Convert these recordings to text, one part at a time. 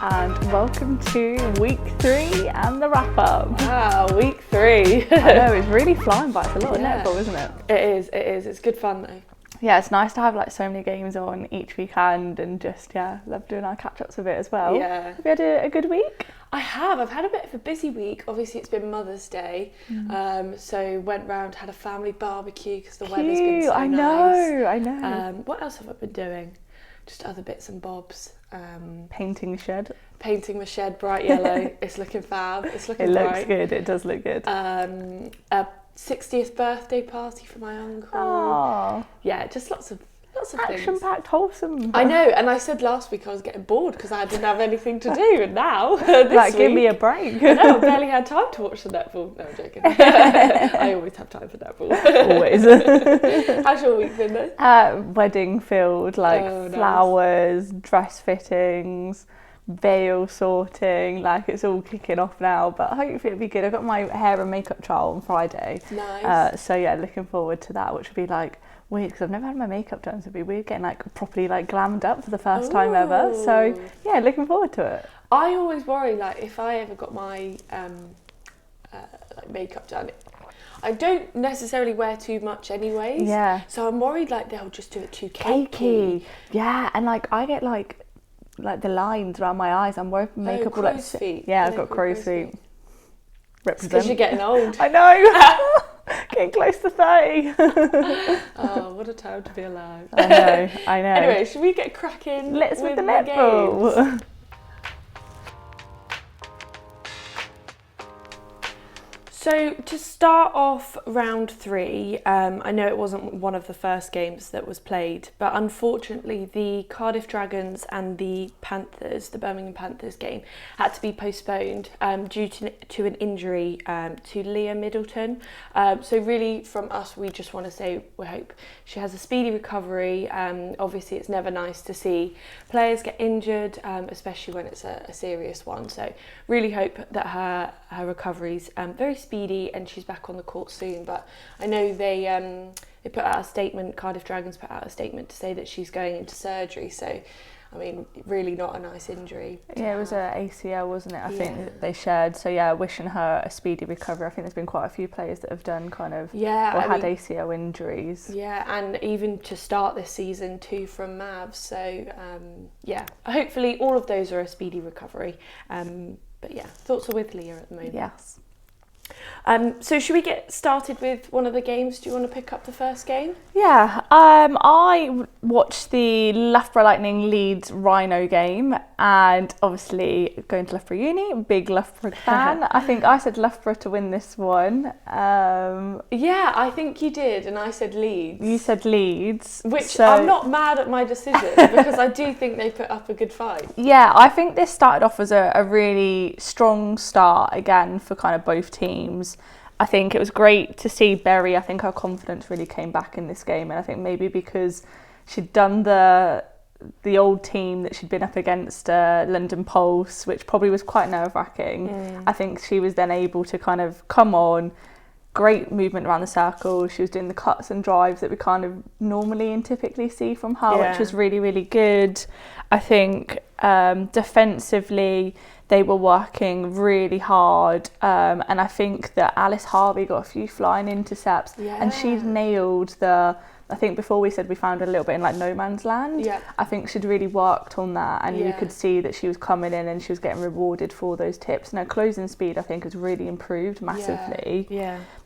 and welcome to week 3 and the wrap up. Wow, week 3. I know, it's really flying by. It's a lot of netball, isn't it? It is. It's good fun though. Yeah, it's nice to have like so many games on each weekend and just, love doing our catch-ups with it as well. Yeah. Have you had a good week? I have. I've had a bit of a busy week. Obviously, it's been Mother's Day. So went round, had a family barbecue because the weather's been so nice. I know. What else have I been doing? Just other bits and bobs. Painting the shed. Painting my shed bright yellow. It's looking fab. It's looking bright. It looks good. It does look good. A 60th birthday party for my uncle. Oh. Yeah, just lots of things. Action-packed, wholesome. I know, and I said last week I was getting bored because I didn't have anything to do, and now this like, give week, me a break. I know, I barely had time to watch the netball. No, I'm joking. I always have time for netball. Always. How's your week been though? Wedding filled, flowers, dress fittings, veil sorting, it's all kicking off now, but hopefully it'll be good. I've got my hair and makeup trial on Friday. Nice. So looking forward to that, which will be weird because I've never had my makeup done, so it'll be weird getting properly glammed up for the first time ever. So looking forward to it. I always worry if I ever got my makeup done, I don't necessarily wear too much anyways. Yeah. So I'm worried they'll just do it too cakey. Yeah, and I get the lines around my eyes. I'm wearing makeup all crow's feet. Yeah, I've got crow's feet. Represent. Because you're getting old. I know. Getting close to 30. Oh, what a time to be alive. I know. Anyway, should we get cracking? Let's with the games? netball. So to start off round 3, I know it wasn't one of the first games that was played, but unfortunately the Cardiff Dragons and the Birmingham Panthers game had to be postponed due to an injury to Leah Middleton. So really from us, we just want to say we hope she has a speedy recovery. Obviously it's never nice to see players get injured, especially when it's a serious one. So really hope that her recovery's very speedy and she's back on the court soon. But I know they put out a statement, Cardiff Dragons put out a statement to say that she's going into surgery. So, I mean, really not a nice injury. Yeah, it was an ACL, wasn't it? I think that they shared. So wishing her a speedy recovery. I think there's been quite a few players that have done had ACL injuries. Yeah, and even to start this season, 2 from Mavs. So, hopefully all of those are a speedy recovery. But thoughts are with Leah at the moment. Yes. So should we get started with one of the games? Do you want to pick up the first game? Yeah, I watched the Loughborough Lightning Leeds Rhino game, and obviously going to Loughborough Uni, big Loughborough fan. I think I said Loughborough to win this one. Yeah, I think you did, and I said Leeds. You said Leeds. Which I'm not mad at my decision, because I do think they put up a good fight. Yeah, I think this started off as a really strong start again for kind of both teams. I think it was great to see Berry. I think her confidence really came back in this game, and I think maybe because she'd done the old team that she'd been up against, London Pulse, which probably was quite nerve-wracking. I think she was then able to kind of come on, great movement around the circle. She was doing the cuts and drives that we kind of normally and typically see from her, which was really, really good. I think defensively, they were working really hard, and I think that Alice Harvey got a few flying intercepts, and she'd nailed I think before we said we found her a little bit in no man's land. I think she'd really worked on that, and you could see that she was coming in and she was getting rewarded for those tips. And her closing speed, I think, has really improved massively.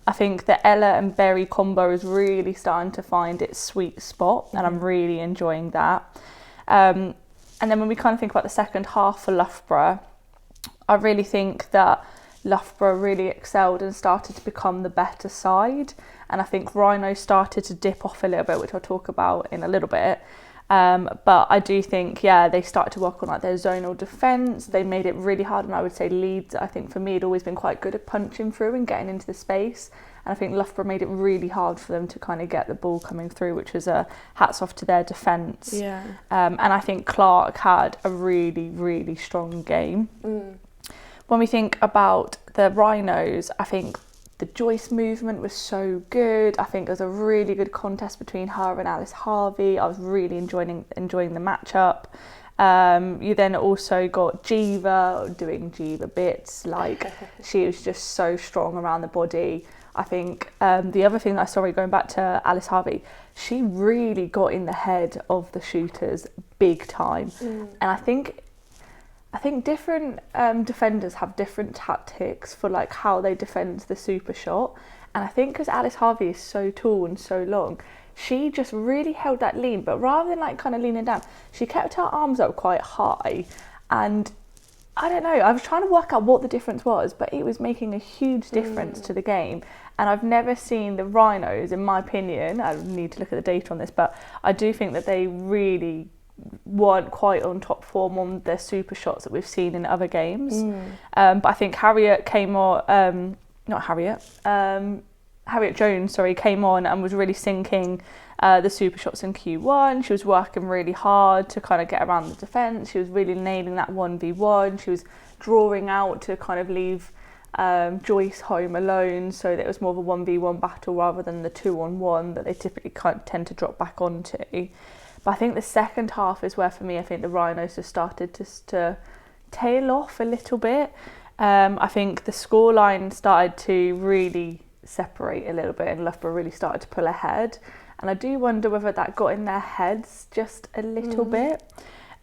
I think the Ella and Berry combo is really starting to find its sweet spot, and I'm really enjoying that. And then when we kind of think about the second half for Loughborough, I really think that Loughborough really excelled and started to become the better side. And I think Rhino started to dip off a little bit, which I'll talk about in a little bit. But I do think, they started to work on their zonal defence. They made it really hard. And I would say Leeds, I think for me, had always been quite good at punching through and getting into the space. And I think Loughborough made it really hard for them to kind of get the ball coming through, which was a hats off to their defence. And I think Clark had a really, really strong game. When we think about the Rhinos, I think the Joyce movement was so good. I think there was a really good contest between her and Alice Harvey. I was really enjoying the matchup. You then also got Jiva doing Jiva bits. Like, she was just so strong around the body. I think the other thing going back to Alice Harvey, she really got in the head of the shooters big time. And I think different defenders have different tactics for like how they defend the super shot. And I think because Alice Harvey is so tall and so long, she just really held that lean, but rather than like kind of leaning down, she kept her arms up quite high. And I don't know, I was trying to work out what the difference was, but it was making a huge difference to the game. And I've never seen the Rhinos, in my opinion, I need to look at the data on this, but I do think that they really weren't quite on top form on their super shots that we've seen in other games. But I think Harriet Jones, came on and was really sinking the super shots in Q1. She was working really hard to kind of get around the defence. She was really nailing that 1v1. She was drawing out to kind of leave Joyce home alone, so that it was more of a 1v1 battle rather than the 2-on-1 that they typically kind of tend to drop back onto. But I think the second half is where, for me, I think the Rhinos have started to tail off a little bit. I think the scoreline started to really separate a little bit and Loughborough really started to pull ahead. And I do wonder whether that got in their heads just a little bit.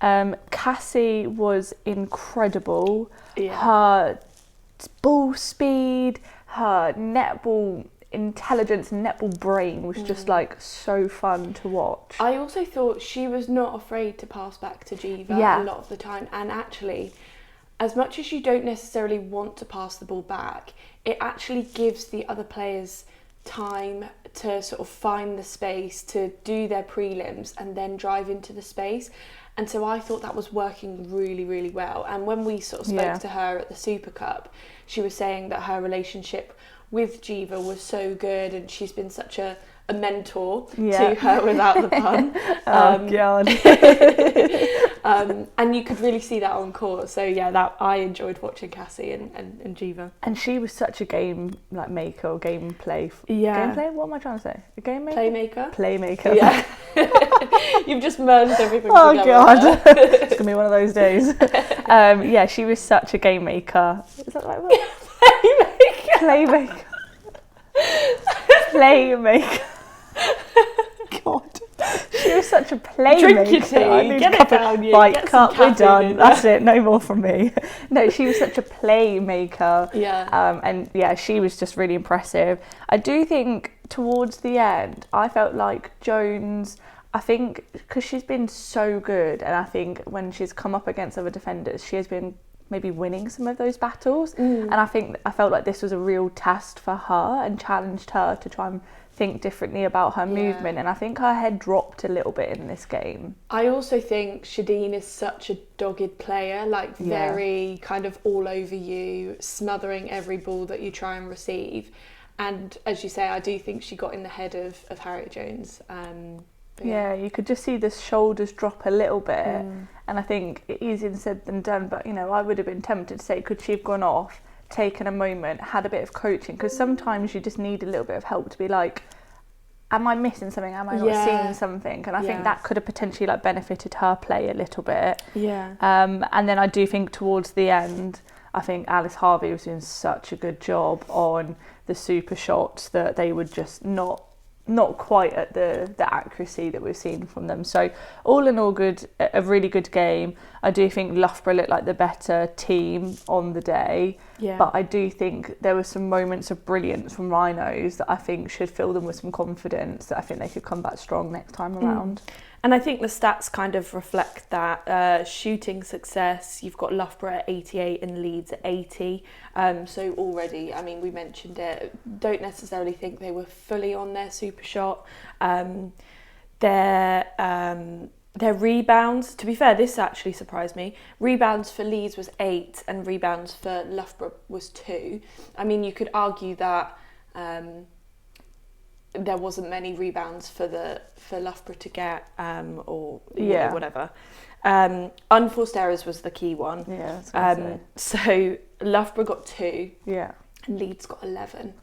Cassie was incredible. Her ball speed, her netball intelligence, netball brain was just like so fun to watch. I also thought she was not afraid to pass back to Jiva a lot of the time, and actually, as much as you don't necessarily want to pass the ball back, it actually gives the other players time to sort of find the space to do their prelims and then drive into the space. And so I thought that was working really, really well. And when we sort of spoke to her at the Super Cup, she was saying that her relationship with Jiva was so good and she's been such a mentor to her, without the pun. God. And you could really see that on court. So that I enjoyed watching Cassie and Jiva. And she was such a game maker or gameplay. Gameplay? What am I trying to say? A game maker? Playmaker. Yeah. You've just merged everything together. Oh God. It's gonna be one of those days. She was such a game maker. Is that the right word? Playmaker. Playmaker. God. She was such a playmaker. Drink your tea, get it down you. Right, cut, we're done. That's it, no more from me. No, she was such a playmaker. And she was just really impressive. I do think towards the end, I felt like Jones, I think, because she's been so good, and I think when she's come up against other defenders, she has been maybe winning some of those battles. And I felt like this was a real test for her and challenged her to try and think differently about her movement, and I think her head dropped a little bit in this game. I also think Shadeen is such a dogged player, very kind of all over you, smothering every ball that you try and receive. And as you say, I do think she got in the head of Harriet Jones. You could just see the shoulders drop a little bit. And I think easier said than done, but I would have been tempted to say, could she have gone off, taken a moment, had a bit of coaching? Because sometimes you just need a little bit of help to be like, am I missing something? Am I not seeing something? And I think that could have potentially benefited her play a little bit. And then I do think towards the end, I think Alice Harvey was doing such a good job on the super shots that they were just not quite at the accuracy that we've seen from them. So all in all, a really good game. I do think Loughborough looked like the better team on the day, but I do think there were some moments of brilliance from Rhinos that I think should fill them with some confidence, that I think they could come back strong next time around. And I think the stats kind of reflect that. Shooting success, you've got Loughborough at 88 and Leeds at 80. So already, I mean, we mentioned it, don't necessarily think they were fully on their super shot. Their rebounds, to be fair, this actually surprised me. Rebounds for Leeds was 8 and rebounds for Loughborough was 2. I mean, you could argue that there wasn't many rebounds for Loughborough to get, or whatever. Unforced errors was the key one. Yeah, so Loughborough got 2. Yeah. And Leeds got 11.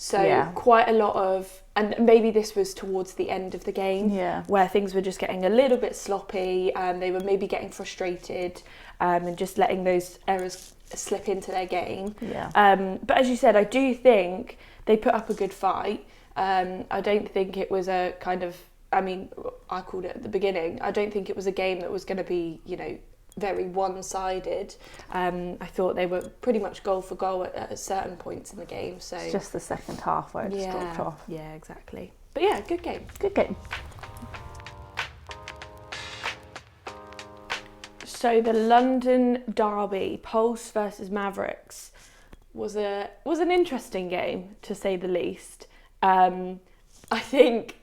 So quite a lot of, and maybe this was towards the end of the game, where things were just getting a little bit sloppy, and they were maybe getting frustrated, and just letting those errors slip into their game. But as you said, I do think they put up a good fight. I don't think it was a kind of, I mean, I called it at the beginning, I don't think it was a game that was going to be, you know, very one-sided. I thought they were pretty much goal for goal at certain points in the game. So it's just the second half where it just dropped off. Yeah, exactly. But yeah, good game. Good game. So the London derby, Pulse versus Mavericks, was an interesting game, to say the least. I think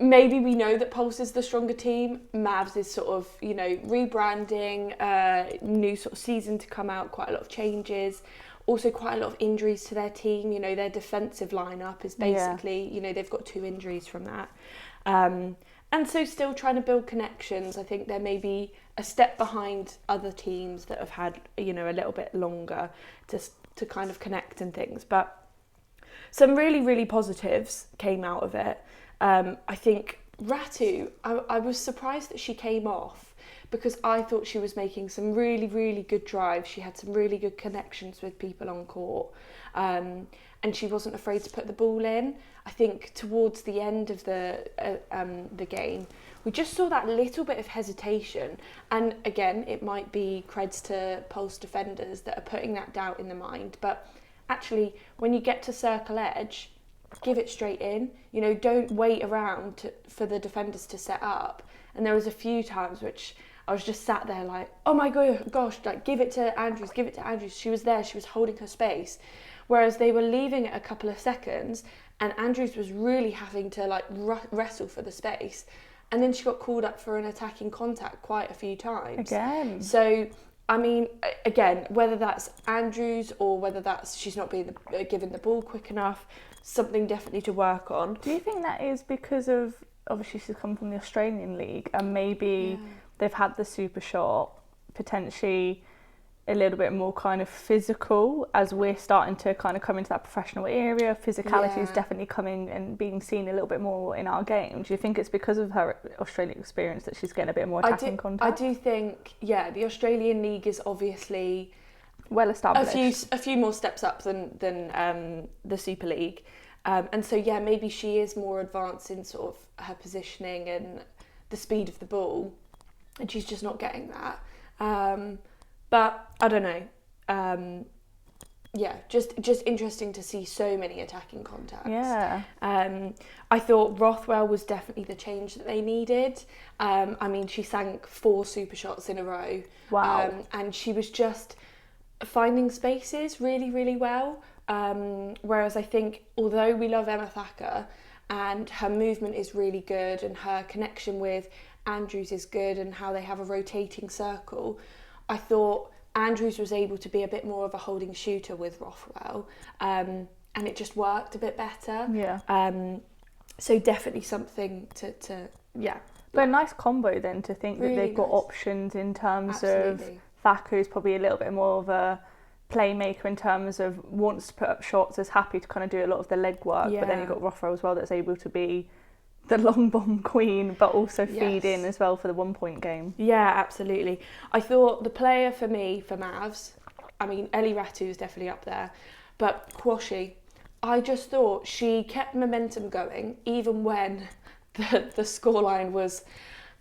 maybe we know that Pulse is the stronger team. Mavs is sort of, you know, rebranding, new sort of season to come out, quite a lot of changes. Also quite a lot of injuries to their team. You know, their defensive lineup is basically, you know, they've got 2 injuries from that. And so still trying to build connections. I think they're maybe a step behind other teams that have had, you know, a little bit longer to kind of connect and things. But some really, really positives came out of it. I think Ratu, I was surprised that she came off, because I thought she was making some really, really good drives. She had some really good connections with people on court. And she wasn't afraid to put the ball in. I think towards the end of the game, we just saw that little bit of hesitation. And again, it might be creds to Pulse defenders that are putting that doubt in the mind. But actually, when you get to circle edge, give it straight in. You know, don't wait around for the defenders to set up. And there was a few times which I was just sat there like, oh my gosh, like give it to Andrews, give it to Andrews. She was there, she was holding her space. Whereas they were leaving it a couple of seconds, and Andrews was really having to like wrestle for the space. And then she got called up for an attacking contact quite a few times. Again. So, I mean, again, whether that's Andrews or whether that's she's not being given the ball quick enough, something definitely to work on. Do you think that is because of, obviously she's come from the Australian League, and maybe they've had the super shot, potentially a little bit more kind of physical, as we're starting to kind of come into that professional area? Physicality is definitely coming and being seen a little bit more in our game. Do you think it's because of her Australian experience that she's getting a bit more attacking contact? I do think, the Australian League is obviously well established. A few more steps up than the Super League. And so, maybe she is more advanced in sort of her positioning and the speed of the ball, and she's just not getting that. But I don't know. Just interesting to see so many attacking contacts. Yeah. I thought Rothwell was definitely the change that they needed. I mean, she sank 4 super shots in a row. Wow. And she was just finding spaces really, really well. Whereas I think, although we love Emma Thacker and her movement is really good and her connection with Andrews is good and how they have a rotating circle, I thought Andrews was able to be a bit more of a holding shooter with Rothwell, and it just worked a bit better. Yeah. So definitely something to But a nice combo then, to think really that they've got options in terms of Thacker, who's probably a little bit more of a playmaker in terms of wants to put up shots, is happy to kind of do a lot of the leg work, but then you've got Rothwell as well that's able to be the long bomb queen, but also feed in as well for the 1 point game. Yeah, absolutely. I thought the player for me, for Mavs, I mean, Ellie Ratu is definitely up there, but Kwashi, I just thought she kept momentum going, even when the scoreline was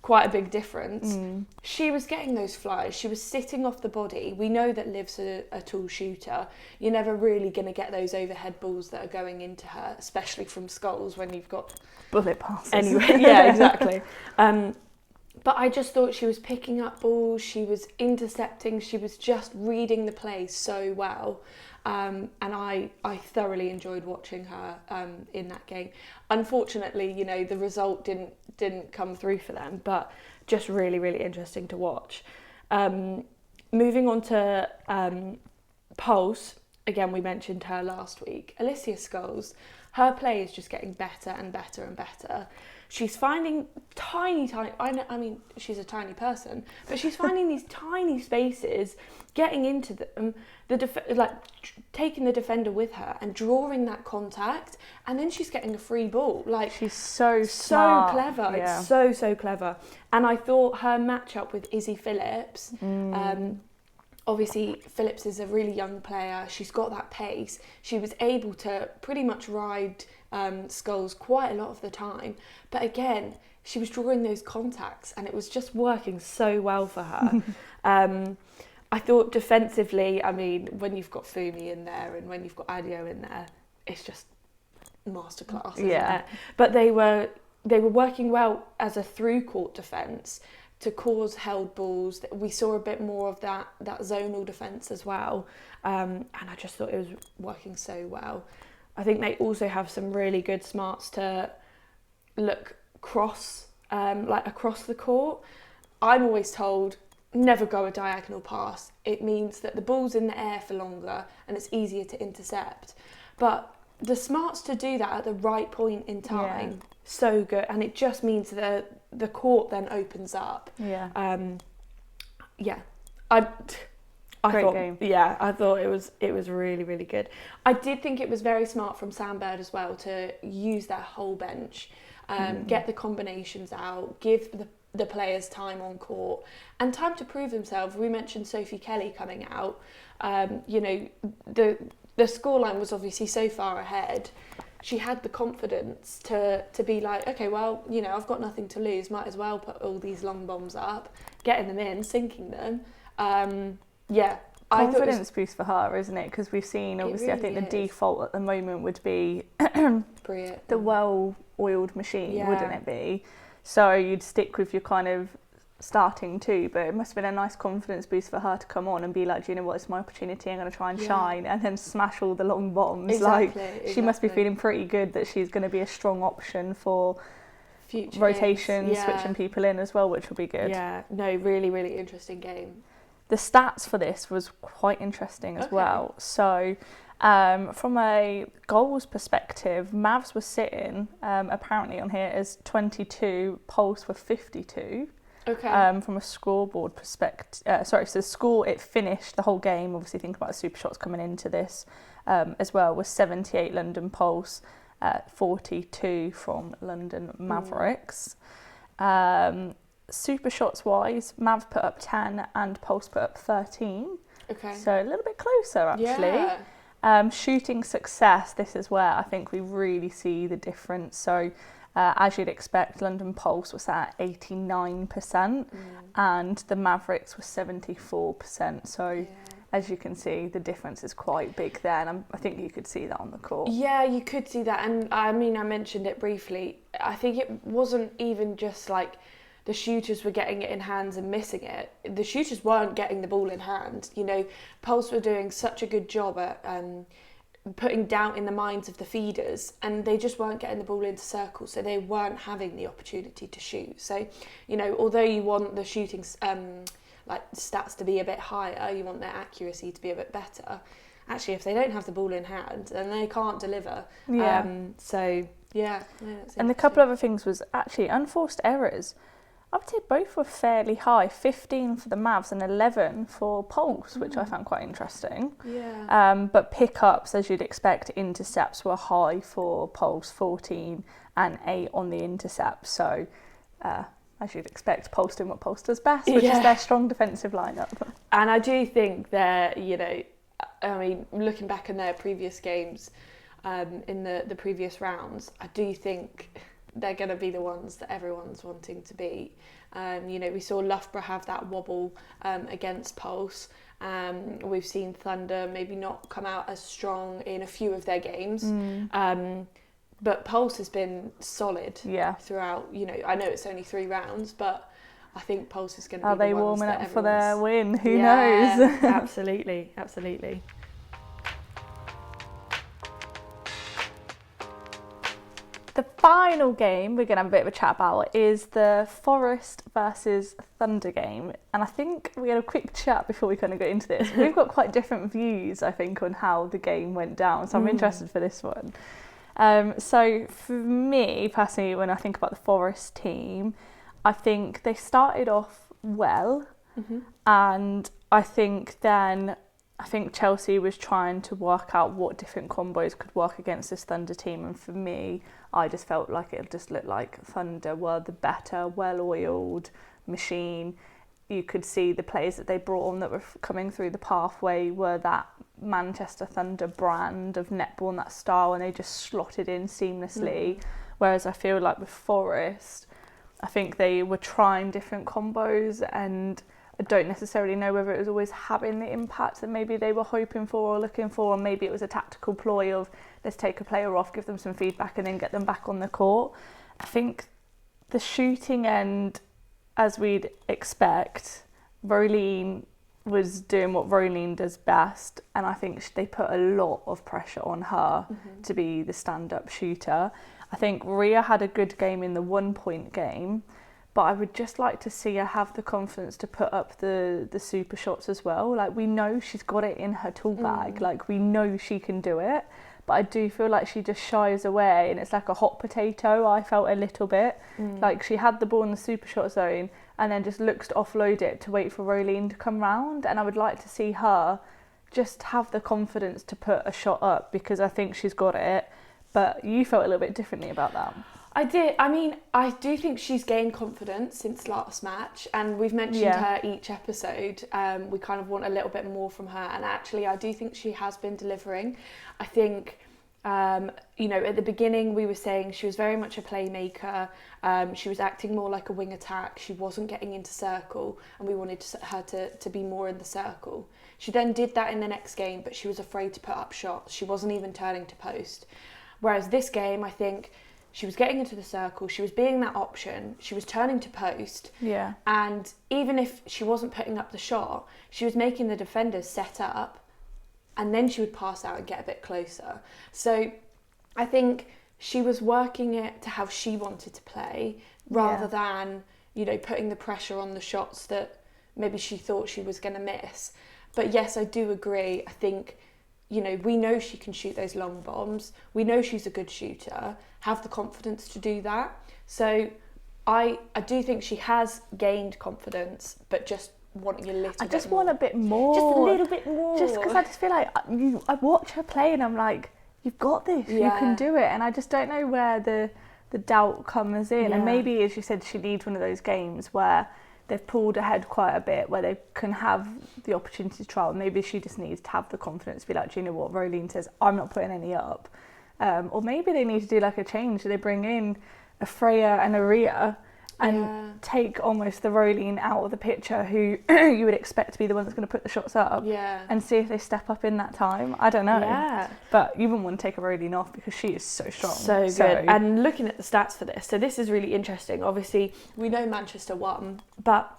quite a big difference. She was getting those flies. She was sitting off the body. We know that Liv's a tall shooter. You're never really going to get those overhead balls that are going into her, especially from Skulls when you've got bullet passes. Anyway, yeah, exactly. But I just thought she was picking up balls. She was intercepting. She was just reading the play so well. And I thoroughly enjoyed watching her in that game. Unfortunately, you know, the result didn't come through for them, but just really, really interesting to watch. Moving on to Pulse, again, we mentioned her last week. Alicia Skulls, her play is just getting better and better and better. she's finding tiny, I mean, she's a tiny person, but she's finding these tiny spaces, getting into them, taking the defender with her and drawing that contact, and then she's getting a free ball. Like, she's so smart. clever. Yeah. It's so clever. And I thought her matchup with Izzy Phillips, obviously Phillips is a really young player. She's got that pace. She was able to pretty much ride Scholes quite a lot of the time. But again, she was drawing those contacts and it was just working so well for her. I thought defensively, I mean, when you've got Fumi in there and when you've got Adio in there, it's just masterclass, isn't it? But they were working well as a through court defence to cause held balls. We saw a bit more of that zonal defence as well, and I just thought it was working so well. I think they also have some really good smarts to look across the court. I'm always told, never go a diagonal pass. It means that the ball's in the air for longer and it's easier to intercept. But the smarts to do that at the right point in time, so good. And it just means that the court then opens up. I Great thought, game. Yeah, I thought it was really, really good. I did think it was very smart from Sandberg as well to use their whole bench, get the combinations out, give the players time on court and time to prove themselves. We mentioned Sophie Kelly coming out. The scoreline was obviously so far ahead. She had the confidence to be like, okay, well, I've got nothing to lose. Might as well put all these long bombs up, getting them in, sinking them. Confidence boost for her, isn't it? Because we've seen, obviously, really I think the is. default at the moment would be the well-oiled machine, wouldn't it be? So you'd stick with your kind of starting two, but it must have been a nice confidence boost for her to come on and be like, do you know what, it's my opportunity, I'm going to try and shine, and then smash all the long bombs. Exactly. She must be feeling pretty good that she's going to be a strong option for future rotations, switching people in as well, which will be good. Yeah, no, really, really interesting game. The stats for this was quite interesting as well. So from a goals perspective, Mavs were sitting apparently on here as 22, Pulse were 52. From a scoreboard perspective, so the score it finished the whole game, obviously think about the super shots coming into this as well, was 78 London Pulse, 42 from London Mavericks. Super shots wise, Mav put up 10 and Pulse put up 13. So a little bit closer actually. Shooting success, this is where I think we really see the difference. So as you'd expect, London Pulse was at 89% and the Mavericks were 74%. So as you can see, the difference is quite big there, and I think you could see that on the court. Yeah, you could see that, and I mean, I mentioned it briefly. I think it wasn't even just like the shooters were getting it in hands and missing it. The shooters weren't getting the ball in hand. Pulse were doing such a good job at putting doubt in the minds of the feeders, and they just weren't getting the ball into circles, so they weren't having the opportunity to shoot. So, although you want the shooting stats to be a bit higher, you want their accuracy to be a bit better. Actually, if they don't have the ball in hand, then they can't deliver. And a couple other things was actually unforced errors. I would say both were fairly high, 15 for the Mavs and 11 for Pulse, which I found quite interesting. But pickups, as you'd expect, intercepts were high for Pulse, 14 and 8 on the intercept. So, as you'd expect, Pulse doing what Pulse does best, which is their strong defensive lineup. And I do think they're, looking back in their previous games, in the previous rounds, I do think they're going to be the ones that everyone's wanting to beat. We saw Loughborough have that wobble against Pulse. We've seen Thunder maybe not come out as strong in a few of their games. But Pulse has been solid throughout. I know it's only 3 rounds, but I think Pulse is going to be the ones that Are they warming up for their win? Who knows? Absolutely. The final game we're going to have a bit of a chat about is the Forest versus Thunder game. And I think we had a quick chat before we kind of got into this. We've got quite different views, I think, on how the game went down. So I'm interested for this one. So for me personally, when I think about the Forest team, I think they started off well, and I think Chelsea was trying to work out what different combos could work against this Thunder team, and for me, I just felt like it just looked like Thunder were the better, well-oiled machine. You could see the players that they brought on that were coming through the pathway were that Manchester Thunder brand of netball and that style, and they just slotted in seamlessly. Whereas I feel like with Forest, I think they were trying different combos, and I don't necessarily know whether it was always having the impact that maybe they were hoping for or looking for, or maybe it was a tactical ploy of let's take a player off, give them some feedback and then get them back on the court. I think the shooting end, as we'd expect, Rolene was doing what Rolene does best, and I think they put a lot of pressure on her to be the stand-up shooter. I think Ria had a good game in the 1 point game, but I would just like to see her have the confidence to put up the super shots as well. Like, we know she's got it in her tool bag, like we know she can do it, but I do feel like she just shies away, and it's like a hot potato. I felt a little bit like she had the ball in the super shot zone and then just looks to offload it to wait for Rolene to come round, and I would like to see her just have the confidence to put a shot up, because I think she's got it. But you felt a little bit differently about that. I did. I mean, I do think she's gained confidence since last match, and we've mentioned her each episode. We kind of want a little bit more from her, and actually I do think she has been delivering. I think, at the beginning we were saying she was very much a playmaker. She was acting more like a wing attack. She wasn't getting into circle, and we wanted her to be more in the circle. She then did that in the next game, but she was afraid to put up shots. She wasn't even turning to post. Whereas this game, I think she was getting into the circle, she was being that option, she was turning to post. Yeah. And even if she wasn't putting up the shot, she was making the defenders set up, and then she would pass out and get a bit closer. So I think she was working it to how she wanted to play, rather than, putting the pressure on the shots that maybe she thought she was going to miss. But yes, I do agree. I think, we know she can shoot those long bombs. We know she's a good shooter. Have the confidence to do that. So I do think she has gained confidence, but just wanting a little bit more. I just want a bit more. Just a little bit more. Just because I just feel like I watch her play and I'm like, you've got this, you can do it. And I just don't know where the doubt comes in. And maybe, as you said, she needs one of those games where they've pulled ahead quite a bit, where they can have the opportunity to trial. Maybe she just needs to have the confidence to be like, do you know what, Rolene says, I'm not putting any up. Or maybe they need to do like a change. They bring in a Freya and a Ria and take almost the Rolene out of the picture, who you would expect to be the one that's going to put the shots up, and see if they step up in that time. I don't know. Yeah. But you wouldn't want to take a Rolene off because she is so strong. So good. And looking at the stats for this, so this is really interesting. Obviously, we know Manchester won, but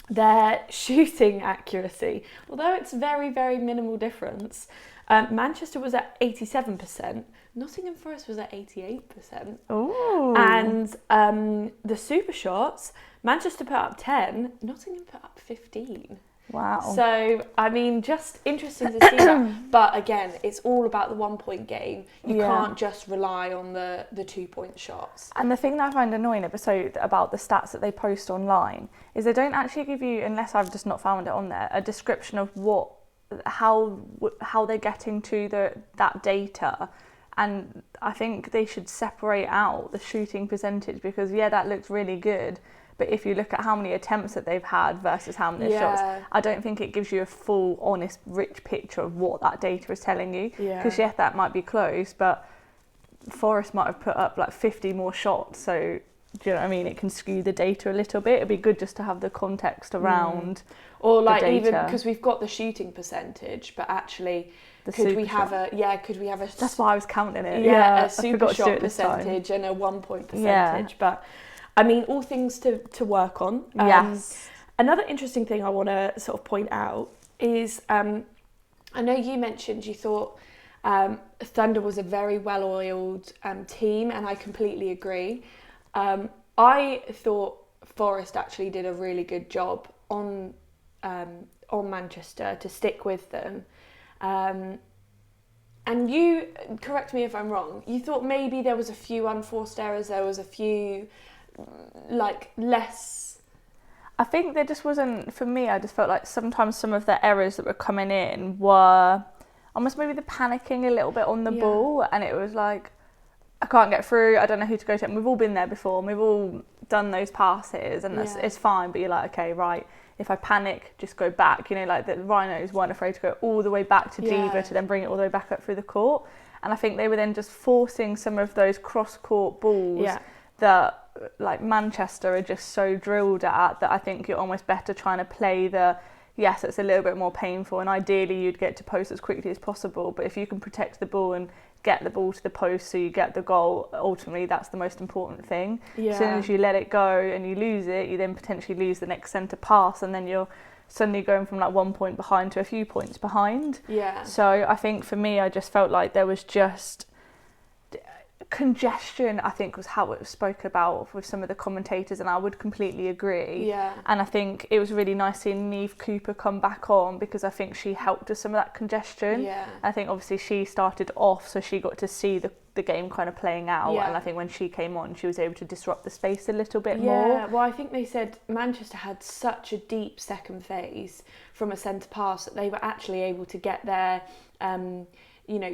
their shooting accuracy, although it's very, very minimal difference, Manchester was at 87%. Nottingham Forest was at 88%. Ooh. And the super shots, Manchester put up 10, Nottingham put up 15. Wow. So, I mean, just interesting to see that. But again, it's all about the 1 point game. You can't just rely on the 2 point shots. And the thing that I find annoying about the stats that they post online is they don't actually give you, unless I've just not found it on there, a description of how they're getting to that data. And I think they should separate out the shooting percentage, because that looks really good, but if you look at how many attempts that they've had versus how many shots, I don't think it gives you a full, honest, rich picture of what that data is telling you. Because that might be close, but Forest might have put up like 50 more shots, so do you know what I mean? It can skew the data a little bit. It'd be good just to have the context around or like the data. Even because we've got the shooting percentage, but actually could we have a that's why I was counting it. A super shot percentage and a 1 point percentage. But I mean, all things to work on. Yes. Another interesting thing I want to sort of point out is I know you mentioned you thought Thunder was a very well-oiled team, and I completely agree. I thought Forest actually did a really good job on And you, correct me if I'm wrong, you thought maybe there was a few unforced errors, there was a few, less... I think there just wasn't, for me, I just felt like sometimes some of the errors that were coming in were almost maybe the panicking a little bit on the ball, and it was like, I can't get through, I don't know who to go to. And we've all been there before, and we've all done those passes, and it's fine, but you're like, okay, right, if I panic, just go back. Like the Rhinos weren't afraid to go all the way back to Diva to then bring it all the way back up through the court. And I think they were then just forcing some of those cross-court balls that like Manchester are just so drilled at, that I think you're almost better trying to play yes, it's a little bit more painful, and ideally you'd get to post as quickly as possible, but if you can protect the ball and get the ball to the post so you get the goal, ultimately that's the most important thing. As soon as you let it go and you lose it, you then potentially lose the next centre pass, and then you're suddenly going from like 1 point behind to a few points behind. So I think for me, I just felt like there was just congestion, I think was how it was spoke about with some of the commentators, and I would completely agree. And I think it was really nice seeing Neve Cooper come back on, because I think she helped with some of that congestion. I think obviously she started off, so she got to see the game kind of playing out, and I think when she came on, she was able to disrupt the space a little bit more. Well, I think they said Manchester had such a deep second phase from a centre pass that they were actually able to get their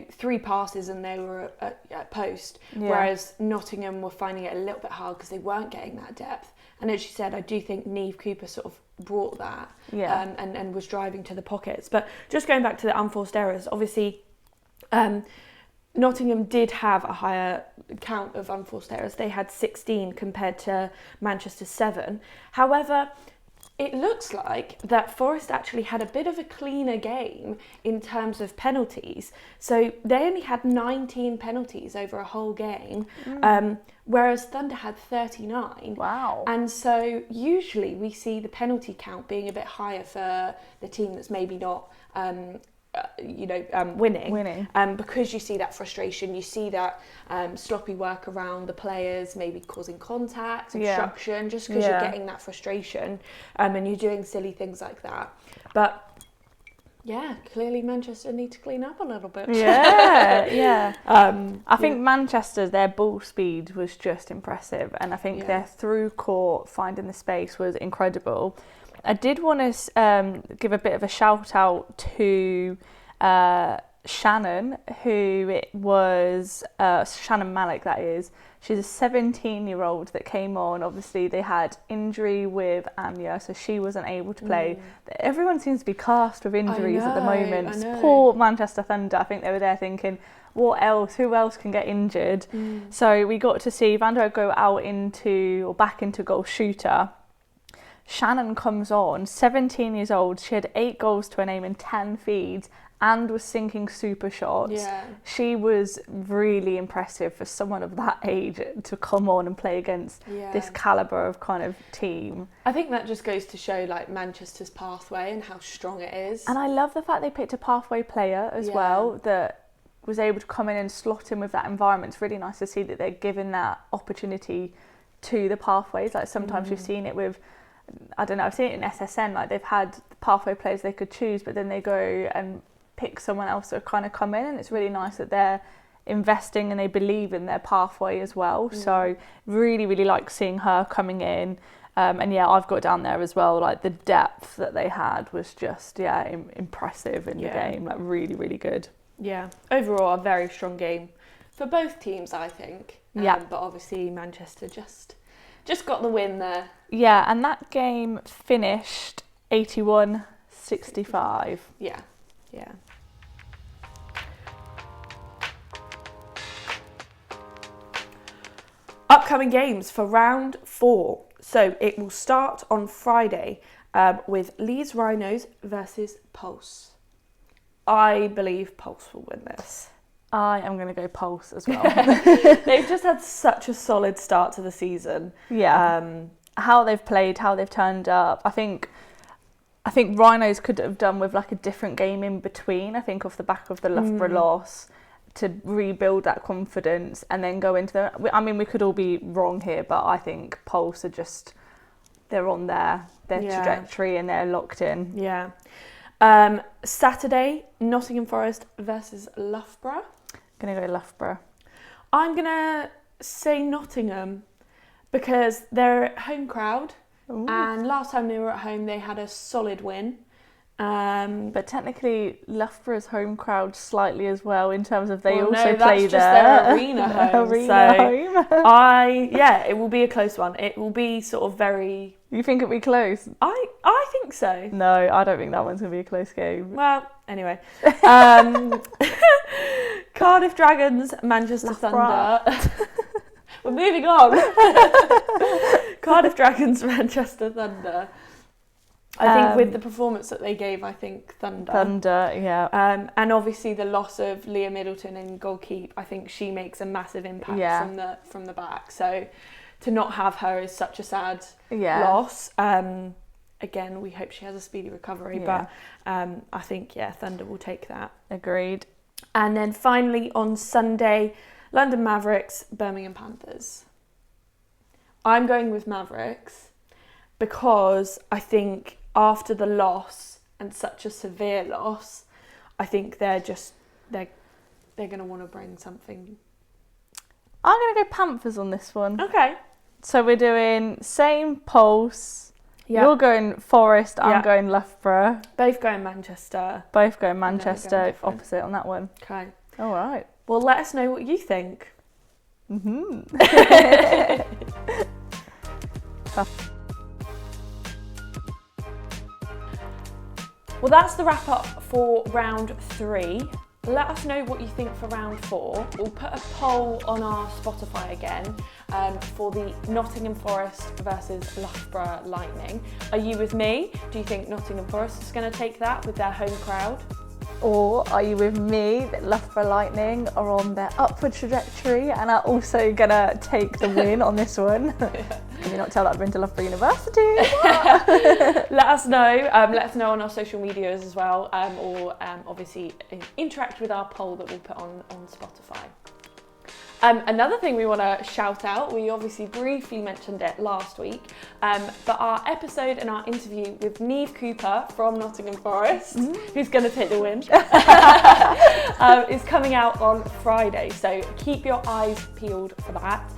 3 passes and they were at post, whereas Nottingham were finding it a little bit hard because they weren't getting that depth. And as she said, I do think Neve Cooper sort of brought that and was driving to the pockets. But just going back to the unforced errors, obviously Nottingham did have a higher count of unforced errors. They had 16 compared to Manchester's 7. However, it looks like that Forest actually had a bit of a cleaner game in terms of penalties. So they only had 19 penalties over a whole game, whereas Thunder had 39. Wow. And so usually we see the penalty count being a bit higher for the team that's maybe not winning. Because you see that frustration, you see that sloppy work around the players, maybe causing contact, obstruction, just because you're getting that frustration, and you're doing silly things like that. But clearly Manchester need to clean up a little bit. I think Manchester, their ball speed was just impressive, and I think their through court finding the space was incredible. I did want to give a bit of a shout out to Shannon, who it was Shannon Malik, that is. She's a 17-year-old that came on. Obviously, they had injury with Anya, so she wasn't able to play. Everyone seems to be cast with injuries at the moment. Poor Manchester Thunder. I think they were there thinking, what else? Who else can get injured? So we got to see Vander go back into goal shooter. Shannon comes on, 17 years old. She had 8 goals to her name and 10 feeds, and was sinking super shots. She was really impressive for someone of that age to come on and play against this calibre of kind of team. I think that just goes to show like Manchester's pathway and how strong it is. And I love the fact they picked a pathway player as well that was able to come in and slot in with that environment. It's really nice to see that they're giving that opportunity to the pathways. Like sometimes we've seen it with, I don't know, I've seen it in SSN, like they've had pathway players they could choose, but then they go and pick someone else to kind of come in, and it's really nice that they're investing and they believe in their pathway as well. So really, really like seeing her coming in. And I've got down there as well, like the depth that they had was just, impressive in the game, like really, really good. Yeah, overall a very strong game for both teams, I think. But obviously Manchester just got the win there. Yeah, and that game finished 81-65. Yeah. Upcoming games for round 4. So it will start on Friday with Leeds Rhinos versus Pulse. I believe Pulse will win this. I am going to go Pulse as well. They've just had such a solid start to the season. How they've played, how they've turned up. I think Rhinos could have done with like a different game in between. I think off the back of the Loughborough loss, to rebuild that confidence and then go into the... I mean, we could all be wrong here, but I think Pulse are just... They're on their trajectory and they're locked in. Yeah. Saturday, Nottingham Forest versus Loughborough. Gonna go Loughborough. I'm going to say Nottingham because they're home crowd. Ooh. And last time they were at home, they had a solid win. But technically, Loughborough's home crowd slightly as well in terms of they well, also no, play that's just their arena home. home. It will be a close one. It will be sort of very. You think it'll be close? I think so. No, I don't think that one's gonna be a close game. Well, anyway, Cardiff Dragons, Manchester Thunder. We're moving on. Cardiff Dragons, Manchester Thunder. I think with the performance that they gave, I think Thunder. Thunder, yeah. And obviously the loss of Leah Middleton in goalkeep, I think she makes a massive impact from the back. So to not have her is such a sad loss. Again, we hope she has a speedy recovery, but I think Thunder will take that. Agreed. And then finally on Sunday, London Mavericks, Birmingham Panthers. I'm going with Mavericks because I think after the loss and such a severe loss, I think they're going to want to bring something. I'm going to go Panthers on this one. Okay. So we're doing same pulse. Yep. You're going Forest, I'm going Loughborough. Both going Manchester. Both going Manchester, opposite on that one. Okay. All right. Well, let us know what you think. Well, that's the wrap up for round 3. Let us know what you think for round 4. We'll put a poll on our Spotify again for the Nottingham Forest versus Loughborough Lightning. Are you with me? Do you think Nottingham Forest is going to take that with their home crowd? Or are you with me that Loughborough Lightning are on their upward trajectory and are also going to take the win on this one? Can you not tell that I've been to Loughborough University? Let us know. Let us know on our social medias as well, or obviously interact with our poll that we'll put on Spotify. Another thing we want to shout out, we obviously briefly mentioned it last week, but our episode and our interview with Neve Cooper from Nottingham Forest, who's going to take the win, is coming out on Friday. So keep your eyes peeled for that.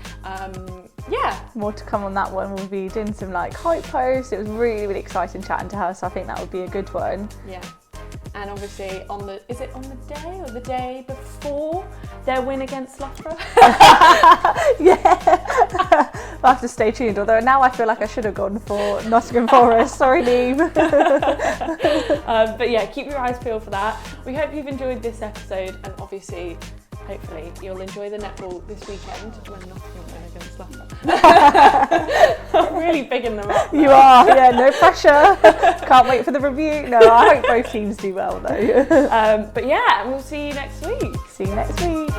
More to come on that one. We'll be doing some hype posts. It was really, really exciting chatting to her, so I think that would be a good one. Yeah. And obviously is it on the day or the day before their win against Loughborough? We'll have to stay tuned, although now I feel like I should have gone for Nottingham Forest. Sorry, Neve. But keep your eyes peeled for that. We hope you've enjoyed this episode, and obviously hopefully you'll enjoy the netball this weekend when Nottingham win against Loughborough. I'm really bigging them up now. You are, no pressure. Can't wait for the review. No, I hope both teams do well though. But we'll see you next week. See you next week.